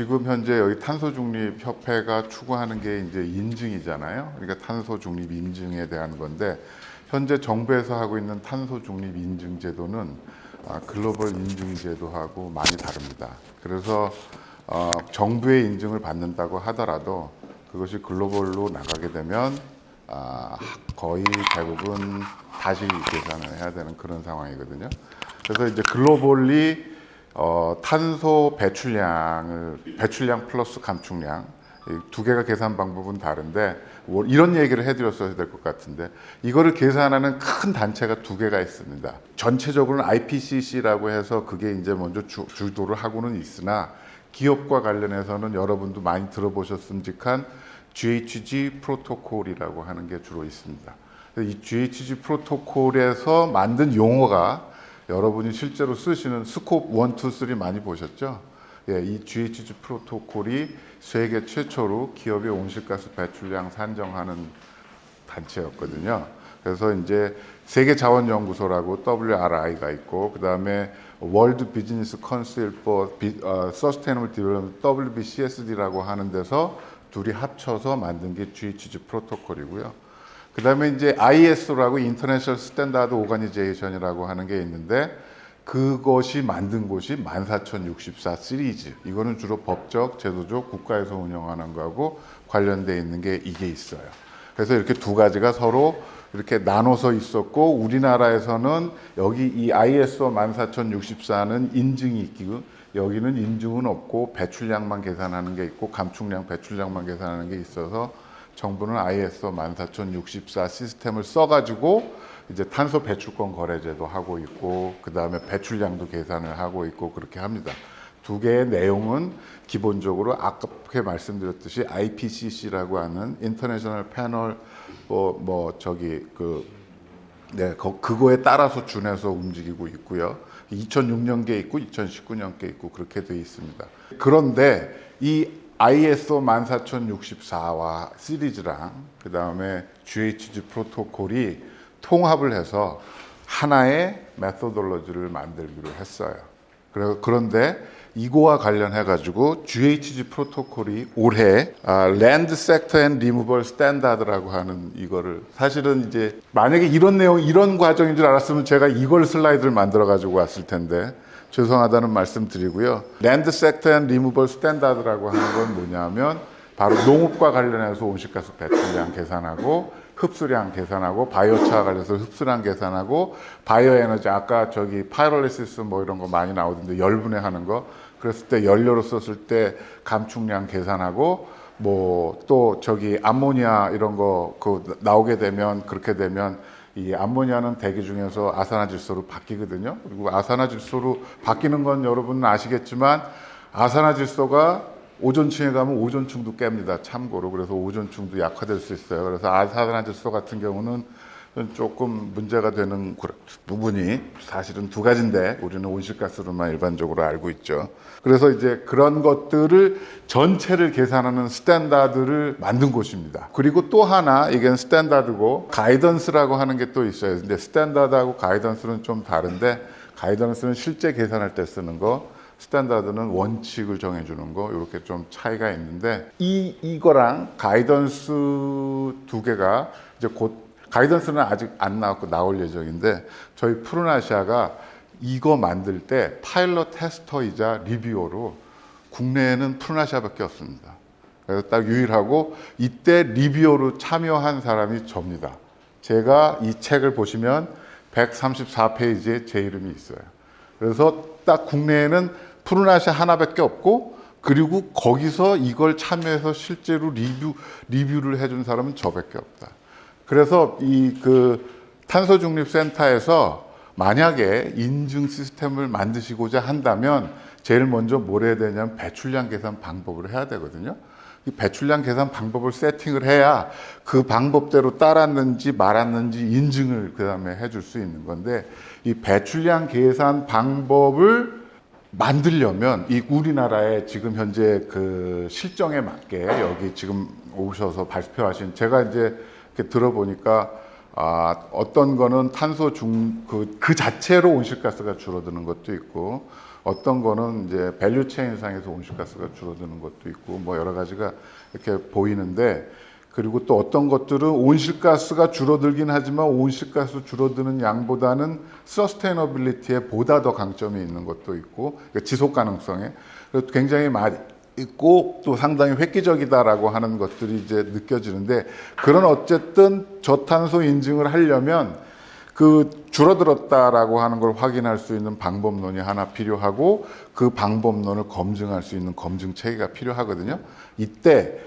지금 현재 여기 탄소중립협회가 추구하는 게 이제 인증이잖아요. 그러니까 탄소중립 인증에 대한 건데 현재 정부에서 하고 있는 탄소중립 인증 제도는 글로벌 인증 제도하고 많이 다릅니다. 그래서 정부의 인증을 받는다고 하더라도 그것이 글로벌로 나가게 되면 거의 대부분 다시 계산을 해야 되는 그런 상황이거든요. 그래서 이제 글로벌리 탄소 배출량 플러스 감축량 이 두 개가 계산 방법은 다른데 이런 얘기를 해드렸어야 될 것 같은데 이거를 계산하는 큰 단체가 두 개가 있습니다. 전체적으로는 IPCC라고 해서 그게 이제 먼저 주도를 하고는 있으나 기업과 관련해서는 여러분도 많이 들어보셨음직한 GHG 프로토콜이라고 하는 게 주로 있습니다. 이 GHG 프로토콜에서 만든 용어가 여러분이 실제로 쓰시는 스콥 1, 2, 3 많이 보셨죠? 예, 이 GHG 프로토콜이 세계 최초로 기업의 온실가스 배출량 산정하는 단체였거든요. 그래서 이제 세계자원연구소라고 WRI가 있고, 그 다음에 월드 비즈니스 컨실 포 서스테이너블 디벨롭먼트 WBCSD라고 하는 데서 둘이 합쳐서 만든 게 GHG 프로토콜이고요. 그 다음에 이제 ISO라고 인터내셔널 스탠다드 오가니제이션이라고 하는 게 있는데 그것이 만든 곳이 14064 시리즈. 이거는 주로 법적, 제도적, 국가에서 운영하는 거하고 관련돼 있는 게 이게 있어요. 그래서 이렇게 두 가지가 서로 이렇게 나눠서 있었고 우리나라에서는 여기 이 ISO 14064는 인증이 있고 여기는 인증은 없고 배출량만 계산하는 게 있고 감축량, 배출량만 계산하는 게 있어서 정부는 ISO 14064 시스템을 써가지고 이제 탄소 배출권 거래제도 하고 있고 그 다음에 배출량도 계산을 하고 있고 그렇게 합니다. 두 개의 내용은 기본적으로 아까 말씀드렸듯이 IPCC라고 하는 인터내셔널 패널 그거에 따라서 준해서 움직이고 있고요. 2006년께 있고 2019년께 있고 그렇게 되어 있습니다. 그런데 이 ISO 14064와 시리즈랑 그 다음에 GHG 프로토콜이 통합을 해서 하나의 메소돌로지를 만들기로 했어요. 그런데 이거와 관련해 가지고 GHG 프로토콜이 올해 Land Sector and Removal Standard라고 하는 이거를 사실은 이제 만약에 이런 내용 이런 과정인 줄 알았으면 제가 이걸 슬라이드를 만들어 가지고 왔을 텐데 죄송하다는 말씀 드리고요. Land Sector and Removal Standard라고 하는 건 뭐냐면 바로 농업과 관련해서 온실가스 배출량 계산하고 흡수량 계산하고 바이오차 관련해서 흡수량 계산하고 바이오 에너지 아까 저기 파이롤리시스 뭐 이런 거 많이 나오던데 열분해하는 거 그랬을 때 연료로 썼을 때 감축량 계산하고 뭐 또 저기 암모니아 이런 거 그 나오게 되면 그렇게 되면 이 암모니아는 대기 중에서 아산화질소로 바뀌거든요. 그리고 아산화질소로 바뀌는 건 여러분은 아시겠지만 아산화질소가 오존층에 가면 오존층도 깹니다. 참고로. 그래서 오존층도 약화될 수 있어요. 그래서 아산화질소 같은 경우는 조금 문제가 되는 부분이 사실은 두 가지인데 우리는 온실가스로만 일반적으로 알고 있죠. 그래서 이제 그런 것들을 전체를 계산하는 스탠다드를 만든 곳입니다. 그리고 또 하나 이게 스탠다드고 가이던스라고 하는 게 또 있어요. 근데 스탠다드하고 가이던스는 좀 다른데 가이던스는 실제 계산할 때 쓰는 거 스탠다드는 원칙을 정해주는 거 이렇게 좀 차이가 있는데 이거랑 가이던스 두 개가 이제 곧 가이던스는 아직 안 나왔고 나올 예정인데 저희 푸른아시아가 이거 만들 때 파일럿 테스터이자 리뷰어로 국내에는 푸른아시아밖에 없습니다. 그래서 딱 유일하고 이때 리뷰어로 참여한 사람이 접니다. 제가 이 책을 보시면 134페이지에 제 이름이 있어요. 그래서 딱 국내에는 푸른아시아 하나밖에 없고 그리고 거기서 이걸 참여해서 실제로 리뷰를 해준 사람은 저밖에 없다. 그래서 이 탄소중립센터에서 만약에 인증 시스템을 만드시고자 한다면 제일 먼저 뭘 해야 되냐면 배출량 계산 방법을 해야 되거든요. 이 배출량 계산 방법을 세팅을 해야 그 방법대로 따랐는지 말았는지 인증을 그 다음에 해줄 수 있는 건데 이 배출량 계산 방법을 만들려면 이 우리나라의 지금 현재 그 실정에 맞게 여기 지금 오셔서 발표하신 제가 이제 이렇게 들어보니까 어떤 거는 탄소 그 자체로 온실가스가 줄어드는 것도 있고 어떤 거는 이제 밸류 체인상에서 온실가스가 줄어드는 것도 있고 뭐 여러 가지가 이렇게 보이는데, 그리고 또 어떤 것들은 온실가스가 줄어들긴 하지만 온실가스 줄어드는 양보다는 서스테이너빌리티에 보다 더 강점이 있는 것도 있고, 그러니까 지속 가능성에 굉장히 많이 있고 또 상당히 획기적이다라고 하는 것들이 이제 느껴지는데, 그런 어쨌든 저탄소 인증을 하려면 그 줄어들었다라고 하는 걸 확인할 수 있는 방법론이 하나 필요하고, 그 방법론을 검증할 수 있는 검증 체계가 필요하거든요. 이때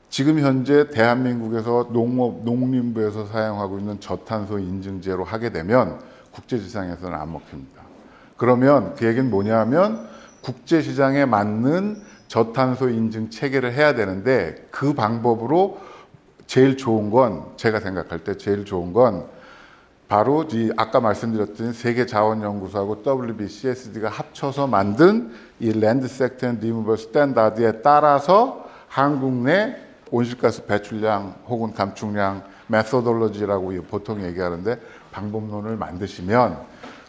지금 현재 대한민국에서 농림부에서 사용하고 있는 저탄소 인증제로 하게 되면 국제시장에서는 안 먹힙니다. 그러면 그 얘기는 뭐냐면 국제시장에 맞는 저탄소 인증 체계를 해야 되는데, 그 방법으로 제일 좋은 건, 제가 생각할 때 제일 좋은 건 바로 이 아까 말씀드렸던 세계자원연구소하고 WBCSD가 합쳐서 만든 이 랜드 섹터 앤 리무벌 스탠다드에 따라서 한국 내 온실가스 배출량 혹은 감축량 메소돌로지라고 보통 얘기하는데, 방법론을 만드시면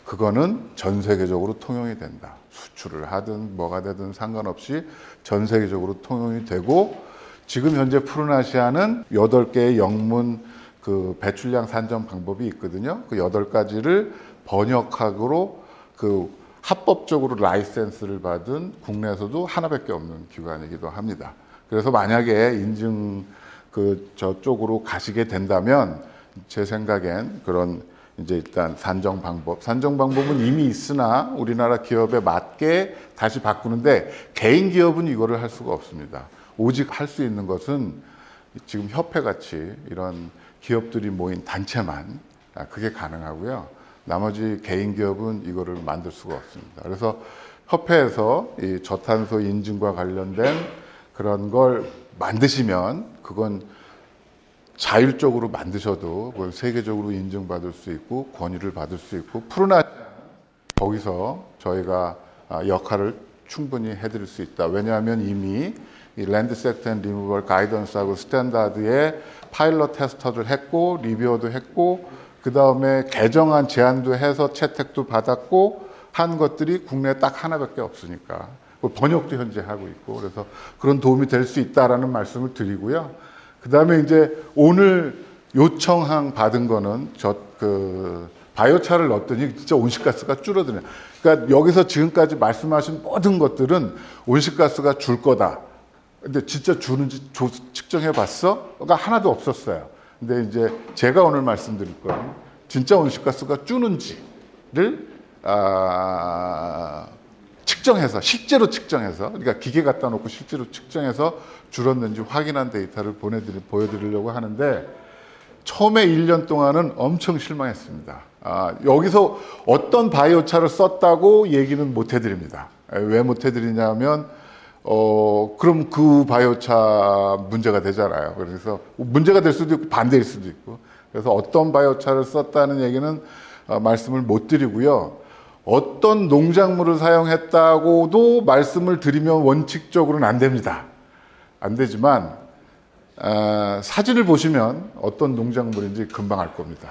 그거는 전 세계적으로 통용이 된다. 수출을 하든 뭐가 되든 상관없이 전 세계적으로 통용이 되고, 지금 현재 푸른아시아는 8개의 영문 그 배출량 산정 방법이 있거든요. 그 8가지를 번역학으로 그 합법적으로 라이센스를 받은 국내에서도 하나밖에 없는 기관이기도 합니다. 그래서 만약에 인증 그 저쪽으로 가시게 된다면 제 생각엔 그런 이제 일단 산정 방법은 이미 있으나 우리나라 기업에 맞게 다시 바꾸는데, 개인 기업은 이거를 할 수가 없습니다. 오직 할 수 있는 것은 지금 협회같이 이런 기업들이 모인 단체만 그게 가능하고요. 나머지 개인 기업은 이거를 만들 수가 없습니다. 그래서 협회에서 이 저탄소 인증과 관련된 그런 걸 만드시면 그건 자율적으로 만드셔도 그걸 세계적으로 인증받을 수 있고 권위를 받을 수 있고, 푸른아시아는 거기서 저희가 역할을 충분히 해드릴 수 있다. 왜냐하면 이미 이 랜드 섹터 앤 리무벌 가이던스하고 스탠다드에 파일럿 테스터를 했고 리뷰어도 했고, 그 다음에 개정안 제안도 해서 채택도 받았고 한 것들이 국내에 딱 하나밖에 없으니까 번역도 현재 하고 있고, 그래서 그런 도움이 될 수 있다라는 말씀을 드리고요. 그 다음에 이제 오늘 요청항 받은 거는 바이오차를 넣었더니 진짜 온실가스가 줄어드네요. 그러니까 여기서 지금까지 말씀하신 모든 것들은 온실가스가 줄 거다. 근데 진짜 주는지 측정해 봤어? 그러니까 하나도 없었어요. 근데 이제 제가 오늘 말씀드릴 거는 진짜 온실가스가 주는지를 측정해서, 실제로 측정해서, 그러니까 기계 갖다 놓고 실제로 측정해서 줄었는지 확인한 데이터를 보여드리려고 하는데, 처음에 1년 동안은 엄청 실망했습니다. 여기서 어떤 바이오차를 썼다고 얘기는 못 해드립니다. 왜 못 해드리냐면, 그럼 그 바이오차 문제가 되잖아요. 그래서 문제가 될 수도 있고 반대일 수도 있고, 그래서 어떤 바이오차를 썼다는 얘기는 말씀을 못 드리고요. 어떤 농작물을 사용했다고도 말씀을 드리면 원칙적으로는 안 됩니다. 안 되지만 사진을 보시면 어떤 농작물인지 금방 알 겁니다.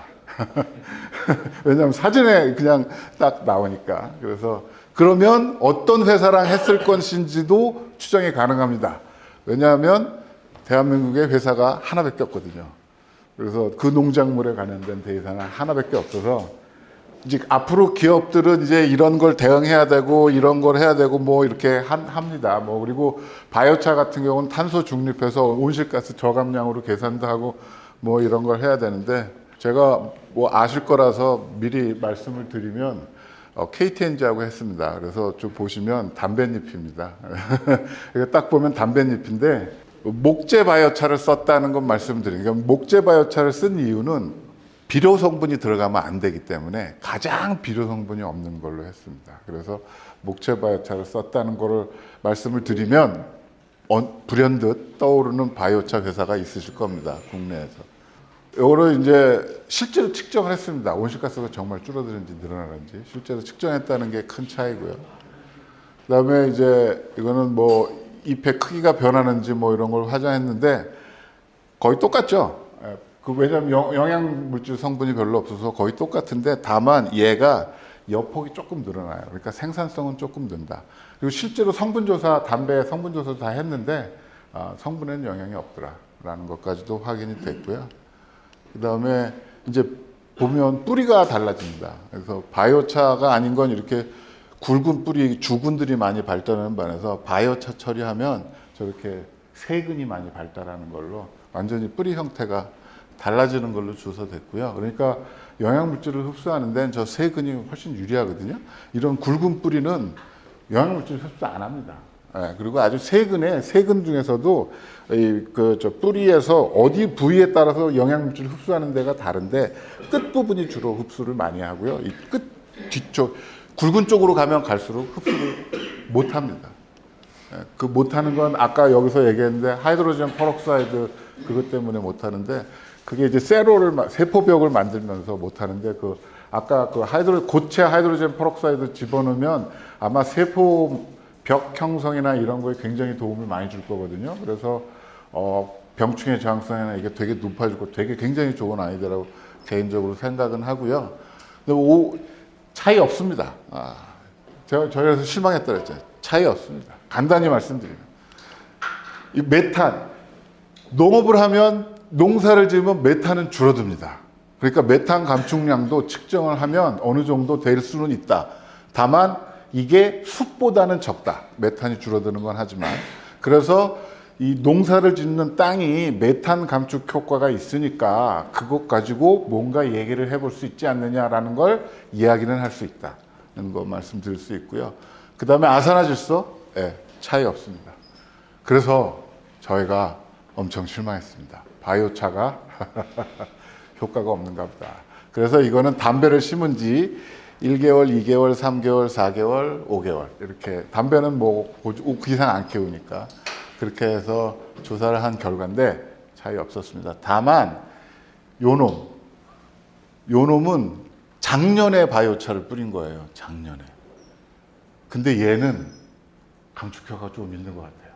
왜냐하면 사진에 그냥 딱 나오니까. 그래서 그러면 어떤 회사랑 했을 것인지도 추정이 가능합니다. 왜냐하면 대한민국의 회사가 하나밖에 없거든요. 그래서 그 농작물에 관련된 데이터는 하나밖에 없어서, 이제 앞으로 기업들은 이제 이런 걸 대응해야 되고 이런 걸 해야 되고 뭐 이렇게 합니다. 뭐 그리고 바이오차 같은 경우는 탄소 중립해서 온실가스 저감량으로 계산도 하고 뭐 이런 걸 해야 되는데, 제가 뭐 아실 거라서 미리 말씀을 드리면 KTNG하고 했습니다. 그래서 좀 보시면 담뱃잎입니다. 딱 보면 담뱃잎인데 목재 바이오차를 썼다는 건 말씀드리니까, 목재 바이오차를 쓴 이유는 비료 성분이 들어가면 안 되기 때문에 가장 비료 성분이 없는 걸로 했습니다. 그래서 목재 바이오차를 썼다는 거를 말씀을 드리면 불현듯 떠오르는 바이오차 회사가 있으실 겁니다. 국내에서. 이거를 이제 실제로 측정을 했습니다. 온실가스가 정말 줄어드는지 늘어나는지 실제로 측정했다는 게 큰 차이고요. 그다음에 이제 이거는 뭐 잎의 크기가 변하는지 뭐 이런 걸 화장했는데 거의 똑같죠. 왜냐하면 영양 물질 성분이 별로 없어서 거의 똑같은데, 다만 얘가 여폭이 조금 늘어나요. 그러니까 생산성은 조금 는다. 그리고 실제로 성분조사, 담배 성분조사 다 했는데 성분에는 영향이 없더라라는 것까지도 확인이 됐고요. 그 다음에 이제 보면 뿌리가 달라집니다. 그래서 바이오차가 아닌 건 이렇게 굵은 뿌리, 주근들이 많이 발달하는 반해서 바이오차 처리하면 저렇게 세근이 많이 발달하는 걸로 완전히 뿌리 형태가 달라지는 걸로 조사됐고요. 그러니까 영양물질을 흡수하는 데는 저 세근이 훨씬 유리하거든요. 이런 굵은 뿌리는 영양물질을 흡수 안 합니다. 예, 그리고 아주 세근 중에서도 저 뿌리에서 어디 부위에 따라서 영양물질을 흡수하는 데가 다른데 끝부분이 주로 흡수를 많이 하고요. 이 끝 뒤쪽 굵은 쪽으로 가면 갈수록 흡수를 못 합니다. 예, 그 못하는 건 아까 여기서 얘기했는데 하이드로젠 퍼옥사이드 그것 때문에 못 하는데 그게 이제 세포벽을 만들면서 못 하는데 아까 고체 하이드로젠 퍼옥사이드 집어넣으면 아마 세포벽 형성이나 이런 거에 굉장히 도움을 많이 줄 거거든요. 그래서 병충해 저항성이나 이게 되게 높아지고 되게 굉장히 좋은 아이디어라고 개인적으로 생각은 하고요. 근데 차이 없습니다. 저희에서 실망했다 그랬죠. 차이 없습니다. 간단히 말씀드리면 이 메탄 농업을 하면 농사를 지으면 메탄은 줄어듭니다. 그러니까 메탄 감축량도 측정을 하면 어느 정도 될 수는 있다. 다만 이게 숲보다는 적다. 메탄이 줄어드는 건 하지만 그래서 이 농사를 짓는 땅이 메탄 감축 효과가 있으니까 그것 가지고 뭔가 얘기를 해볼 수 있지 않느냐라는 걸 이야기는 할 수 있다는 거 말씀드릴 수 있고요. 그 다음에 아산화질소 차이 없습니다. 그래서 저희가 엄청 실망했습니다. 바이오차가 효과가 없는가 보다. 그래서 이거는 담배를 심은 지 1개월, 2개월, 3개월, 4개월, 5개월 이렇게 담배는 뭐 그 이상 안 키우니까 그렇게 해서 조사를 한 결과인데 차이 없었습니다. 다만 요놈은 작년에 바이오차를 뿌린 거예요. 작년에. 근데 얘는 감축효과가 좀 있는 것 같아요.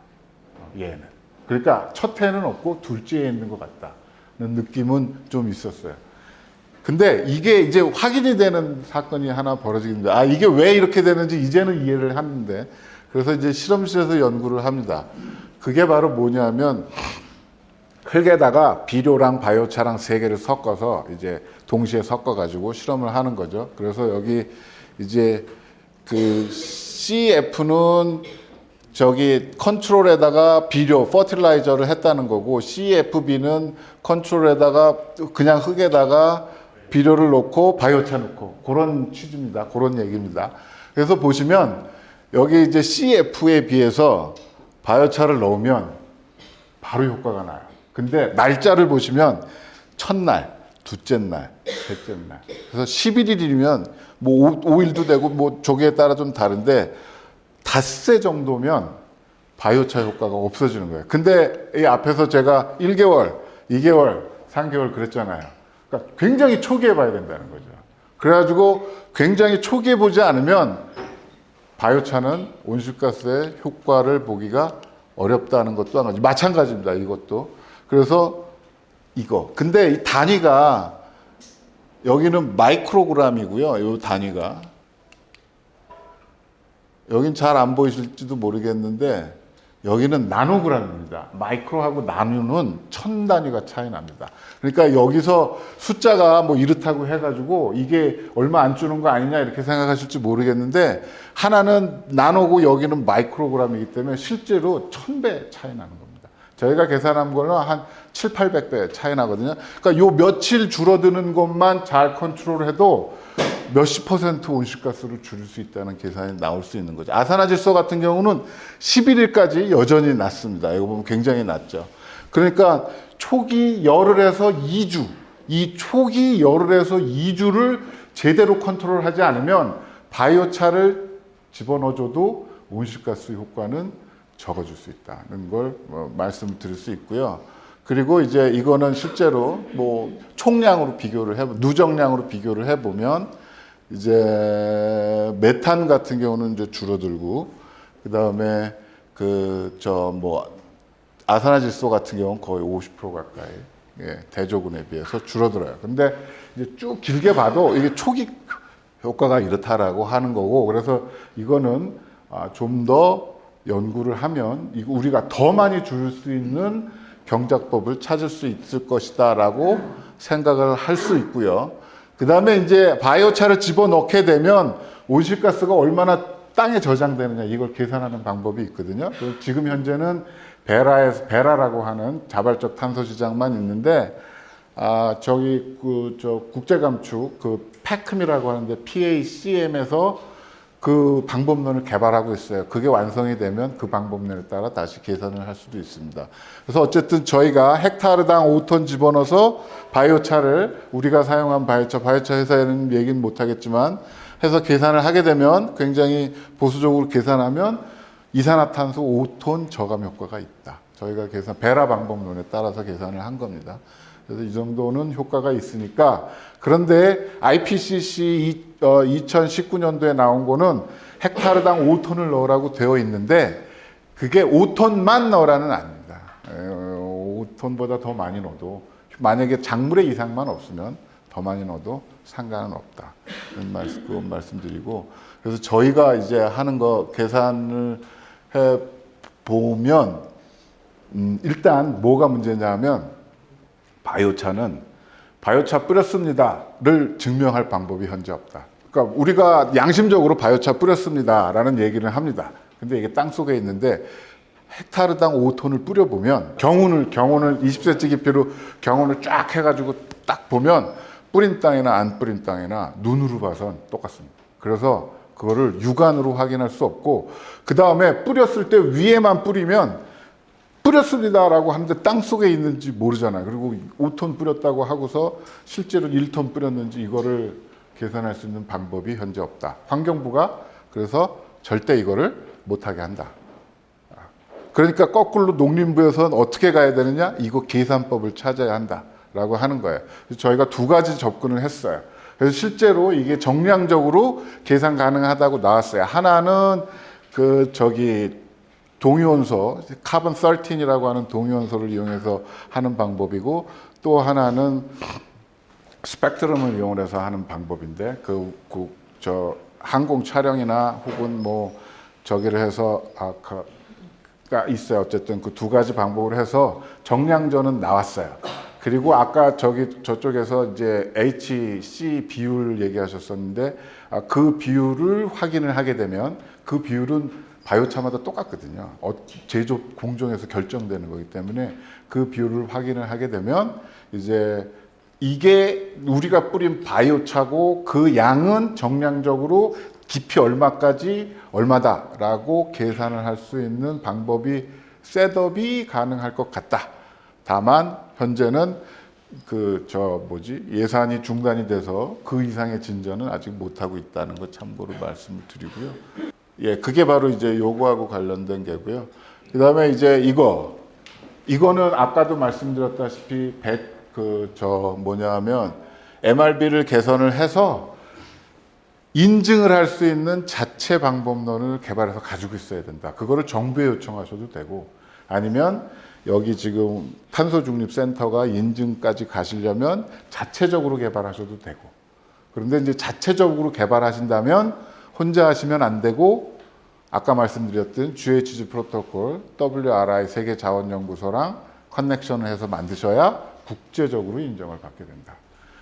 얘는. 그러니까 첫 해는 없고 둘째에 있는 것 같다는 느낌은 좀 있었어요. 근데 이게 이제 확인이 되는 사건이 하나 벌어지는데 이게 왜 이렇게 되는지 이제는 이해를 하는데 그래서 이제 실험실에서 연구를 합니다. 그게 바로 뭐냐면 흙에다가 비료랑 바이오차랑 3개를 섞어서 이제 동시에 섞어가지고 실험을 하는 거죠. 그래서 여기 이제 그 CF는 저기 컨트롤에다가 비료, 퍼틸라이저를 했다는 거고 CFB는 컨트롤에다가 그냥 흙에다가 비료를 넣고 바이오차 넣고 그런 취지입니다. 그런 얘기입니다. 그래서 보시면 여기 이제 CF에 비해서 바이오차를 넣으면 바로 효과가 나요. 근데 날짜를 보시면 첫날, 둘째 날, 셋째 날. 그래서 11일이면 뭐 5일도 되고 뭐 조기에 따라 좀 다른데 닷새 정도면 바이오차 효과가 없어지는 거예요. 근데 이 앞에서 제가 1개월, 2개월, 3개월 그랬잖아요. 그러니까 굉장히 초기에 봐야 된다는 거죠. 그래가지고 굉장히 초기에 보지 않으면 바이오차는 온실가스의 효과를 보기가 어렵다는 것도 한 가지. 마찬가지입니다. 이것도. 그래서 이거. 근데 이 단위가 여기는 마이크로그램이고요. 이 단위가. 여긴 잘 안 보이실지도 모르겠는데 여기는 나노그램입니다. 마이크로하고 나노는 1000단위가 차이 납니다. 그러니까 여기서 숫자가 뭐 이렇다고 해가지고 이게 얼마 안 주는 거 아니냐 이렇게 생각하실지 모르겠는데 하나는 나노고 여기는 마이크로그램이기 때문에 실제로 1000배 차이 나는 겁니다. 저희가 계산한 거는 한 7, 800배 차이 나거든요. 그러니까 요 며칠 줄어드는 것만 잘 컨트롤해도 몇십 % 온실가스를 줄일 수 있다는 계산이 나올 수 있는 거죠. 아산화질소 같은 경우는 11일까지 여전히 낮습니다. 이거 보면 굉장히 낮죠. 그러니까 초기 열흘에서 2주, 이 초기 열흘에서 2주를 제대로 컨트롤하지 않으면 바이오차를 집어넣어줘도 온실가스 효과는 적어질 수 있다는 걸 말씀을 드릴 수 있고요. 그리고 이제 이거는 실제로 뭐 총량으로 비교를 누적량으로 비교를 해보면 이제 메탄 같은 경우는 이제 줄어들고 그 다음에 아산화질소 같은 경우는 거의 50% 가까이 대조군에 비해서 줄어들어요. 근데 이제 쭉 길게 봐도 이게 초기 효과가 이렇다라고 하는 거고, 그래서 이거는 좀 더 연구를 하면 우리가 더 많이 줄 수 있는 경작법을 찾을 수 있을 것이다라고 생각을 할 수 있고요. 그 다음에 이제 바이오차를 집어넣게 되면 온실가스가 얼마나 땅에 저장되느냐, 이걸 계산하는 방법이 있거든요. 지금 현재는 베라라고 하는 자발적 탄소 시장만 있는데, 저기 저 국제 감축 PACM이라고 하는데 PACM에서 그 방법론을 개발하고 있어요. 그게 완성이 되면 그 방법론에 따라 다시 계산을 할 수도 있습니다. 그래서 어쨌든 저희가 헥타르당 5톤 집어넣어서 바이오차를, 우리가 사용한 바이오차 회사에는 얘기는 못하겠지만 해서 계산을 하게 되면, 굉장히 보수적으로 계산하면 이산화탄소 5톤 저감 효과가 있다. 저희가 베라 방법론에 따라서 계산을 한 겁니다. 그래서 이 정도는 효과가 있으니까. 그런데 IPCC 2019년도에 나온 거는 헥타르당 5톤을 넣으라고 되어 있는데, 그게 5톤만 넣으라는 아닙니다. 5톤보다 더 많이 넣어도, 만약에 작물의 이상만 없으면 더 많이 넣어도 상관은 없다. 그런 말씀드리고, 그래서 저희가 이제 하는 거 계산을 해 보면, 일단 뭐가 문제냐면, 바이오차 뿌렸습니다를 증명할 방법이 현재 없다. 그러니까 우리가 양심적으로 바이오차 뿌렸습니다라는 얘기를 합니다. 근데 이게 땅 속에 있는데 헥타르당 5톤을 뿌려보면, 경운을 20cm 깊이로 경운을 쫙 해가지고 딱 보면 뿌린 땅이나 안 뿌린 땅이나 눈으로 봐선 똑같습니다. 그래서 그거를 육안으로 확인할 수 없고, 그 다음에 뿌렸을 때 위에만 뿌리면 뿌렸습니다라고 하는데 땅 속에 있는지 모르잖아요. 그리고 5톤 뿌렸다고 하고서 실제로 1톤 뿌렸는지 이거를 계산할 수 있는 방법이 현재 없다. 환경부가 그래서 절대 이거를 못하게 한다. 그러니까 거꾸로 농림부에서는 어떻게 가야 되느냐? 이거 계산법을 찾아야 한다라고 하는 거예요. 그래서 저희가 두 가지 접근을 했어요. 그래서 실제로 이게 정량적으로 계산 가능하다고 나왔어요. 하나는 동위원소, 카본 13이라고 하는 동위원소를 이용해서 하는 방법이고, 또 하나는 스펙트럼을 이용해서 하는 방법인데, 항공 촬영이나 혹은 저기를 해서 가 있어요. 어쨌든 그 두 가지 방법을 해서 정량전은 나왔어요. 그리고 아까 저쪽에서 이제 HC 비율 얘기하셨었는데, 그 비율을 확인을 하게 되면 그 비율은 바이오차마다 똑같거든요. 제조 공정에서 결정되는 거기 때문에 그 비율을 확인을 하게 되면 이제 이게 우리가 뿌린 바이오차고 그 양은 정량적으로 깊이 얼마까지 얼마다라고 계산을 할 수 있는 방법이 셋업이 가능할 것 같다. 다만 현재는 예산이 중단이 돼서 그 이상의 진전은 아직 못하고 있다는 것 참고로 말씀을 드리고요. 예, 그게 바로 이제 요거하고 관련된 게고요. 그 다음에 이제 이거는 아까도 말씀드렸다시피 MRB를 개선을 해서 인증을 할 수 있는 자체 방법론을 개발해서 가지고 있어야 된다. 그거를 정부에 요청하셔도 되고, 아니면 여기 지금 탄소중립센터가 인증까지 가시려면 자체적으로 개발하셔도 되고, 그런데 이제 자체적으로 개발하신다면 혼자 하시면 안 되고, 아까 말씀드렸던 GHG 프로토콜, WRI 세계자원연구소랑 커넥션을 해서 만드셔야 국제적으로 인정을 받게 된다.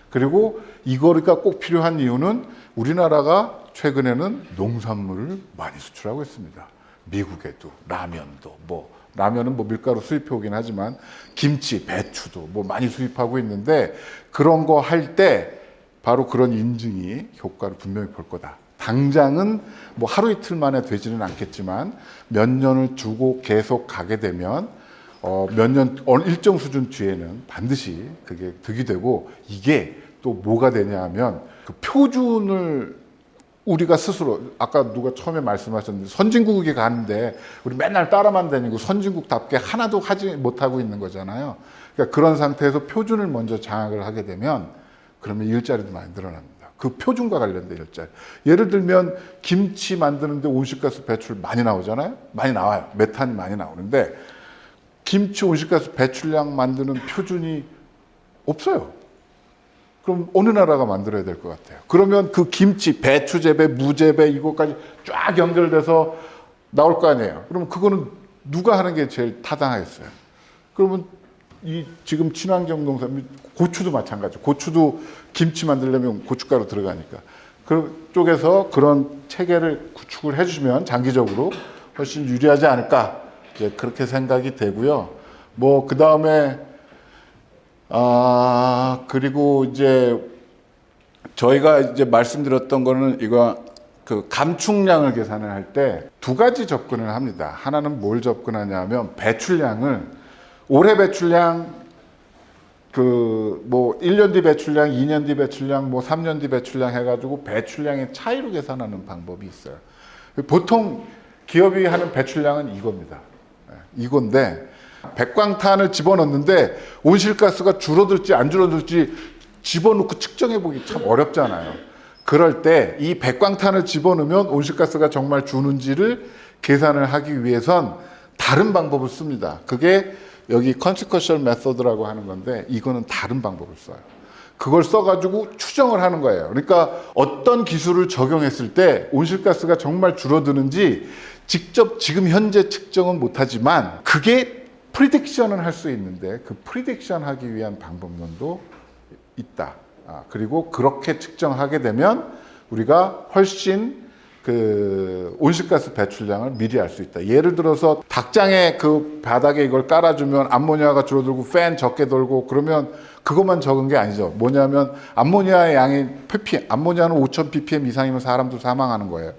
그리고 이거가 꼭 필요한 이유는 우리나라가 최근에는 농산물을 많이 수출하고 있습니다. 미국에도 라면도 라면은 밀가루 수입해 오긴 하지만 김치, 배추도 많이 수입하고 있는데, 그런 거 할 때 바로 그런 인증이 효과를 분명히 볼 거다. 당장은 하루 이틀 만에 되지는 않겠지만 몇 년을 주고 계속 가게 되면 일정 수준 뒤에는 반드시 그게 득이 되고, 이게 또 뭐가 되냐 하면 그 표준을 우리가 스스로, 아까 누가 처음에 말씀하셨는데 선진국에 가는데 우리 맨날 따라만 다니고 선진국답게 하나도 하지 못하고 있는 거잖아요. 그러니까 그런 상태에서 표준을 먼저 장악을 하게 되면 그러면 일자리도 많이 늘어납니다. 그 표준과 관련된 일자리. 예를 들면 김치 만드는데 온실가스 배출 많이 나오잖아요. 많이 나와요. 메탄이 많이 나오는데 김치 온실가스 배출량 만드는 표준이 없어요. 그럼 어느 나라가 만들어야 될 것 같아요? 그러면 그 김치, 배추 재배, 무 재배 이거까지 쫙 연결돼서 나올 거 아니에요? 그러면 그거는 누가 하는 게 제일 타당하겠어요? 그러면 이 지금 친환경 농산, 고추도 마찬가지. 고추도 김치 만들려면 고춧가루 들어가니까. 그 쪽에서 그런 체계를 구축을 해주시면 장기적으로 훨씬 유리하지 않을까. 이제 그렇게 생각이 되고요. 뭐, 그 다음에, 그리고 이제 저희가 이제 말씀드렸던 거는 이거 그 감축량을 계산을 할 때 두 가지 접근을 합니다. 하나는 뭘 접근하냐면 배출량을 올해 배출량 그 뭐 1년 뒤 배출량, 2년 뒤 배출량, 뭐 3년 뒤 배출량 해가지고 배출량의 차이로 계산하는 방법이 있어요. 보통 기업이 하는 배출량은 이겁니다. 이건데 백광탄을 집어넣는데 온실가스가 줄어들지 안 줄어들지 집어넣고 측정해 보기 참 어렵잖아요. 그럴 때 이 백광탄을 집어넣으면 온실가스가 정말 주는지를 계산을 하기 위해선 다른 방법을 씁니다. 그게 여기 consequential method라고 하는 건데 이거는 다른 방법을 써요. 그걸 써가지고 추정을 하는 거예요. 그러니까 어떤 기술을 적용했을 때 온실가스가 정말 줄어드는지 직접 지금 현재 측정은 못하지만 그게 프리딕션은 할 수 있는데 그 프리딕션 하기 위한 방법론도 있다. 그리고 그렇게 측정하게 되면 우리가 훨씬 그 온실가스 배출량을 미리 알 수 있다. 예를 들어서 닭장에 그 바닥에 이걸 깔아주면 암모니아가 줄어들고 팬 적게 돌고 그러면 그것만 적은 게 아니죠. 뭐냐면 암모니아의 양이 ppm, 암모니아는 5,000 ppm 이상이면 사람도 사망하는 거예요.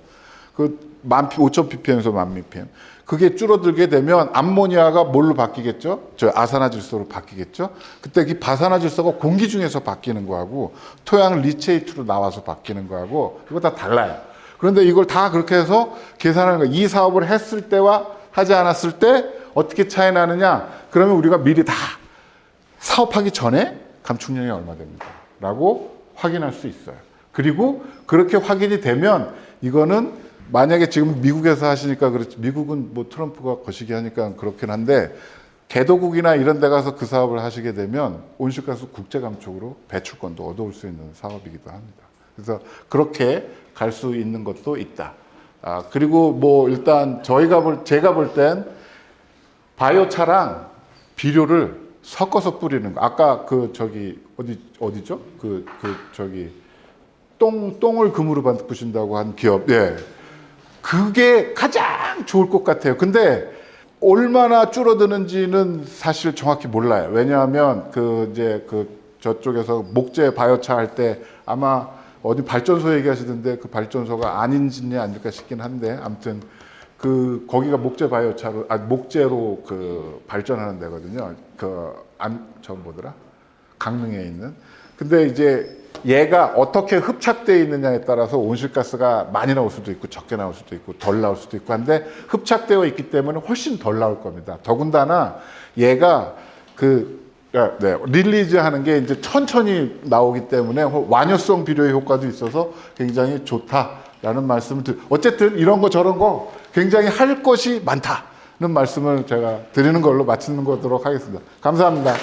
그 5,000 ppm에서 10,000 ppm. 그게 줄어들게 되면 암모니아가 뭘로 바뀌겠죠? 저 아산화질소로 바뀌겠죠? 그때 이 바산화질소가 공기 중에서 바뀌는 거하고 토양 리체이트로 나와서 바뀌는 거하고 이거 다 달라요. 그런데 이걸 다 그렇게 해서 계산하는 거예요. 이 사업을 했을 때와 하지 않았을 때 어떻게 차이 나느냐? 그러면 우리가 미리 다 사업하기 전에 감축량이 얼마 됩니다. 라고 확인할 수 있어요. 그리고 그렇게 확인이 되면 이거는 만약에 지금 미국에서 하시니까 그렇지, 미국은 뭐 트럼프가 거시기 하니까 그렇긴 한데 개도국이나 이런 데 가서 그 사업을 하시게 되면 온실가스 국제 감축으로 배출권도 얻어올 수 있는 사업이기도 합니다. 그래서 그렇게 갈 수 있는 것도 있다. 그리고 뭐 일단 제가 볼 땐 바이오차랑 비료를 섞어서 뿌리는 거. 아까 그 저기 어디죠? 똥을 금으로 바꾸신다고 한 기업. 예. 그게 가장 좋을 것 같아요. 근데 얼마나 줄어드는지는 사실 정확히 몰라요. 왜냐하면 저쪽에서 목재 바이오차 할 때 아마 어디 발전소 얘기하시던데 그 발전소가 아닌지냐 아닐까 싶긴 한데 아무튼 거기가 목재 바이오차로 목재로 그 발전하는 데거든요. 강릉에 있는. 근데 이제 얘가 어떻게 흡착되어 있느냐에 따라서 온실가스가 많이 나올 수도 있고 적게 나올 수도 있고 덜 나올 수도 있고 한데 흡착되어 있기 때문에 훨씬 덜 나올 겁니다. 더군다나 얘가 릴리즈 하는 게 이제 천천히 나오기 때문에 완효성 비료의 효과도 있어서 굉장히 좋다라는 말씀을 어쨌든 이런 거 저런 거 굉장히 할 것이 많다는 말씀을 제가 드리는 걸로 마치는 거도록 하겠습니다. 감사합니다.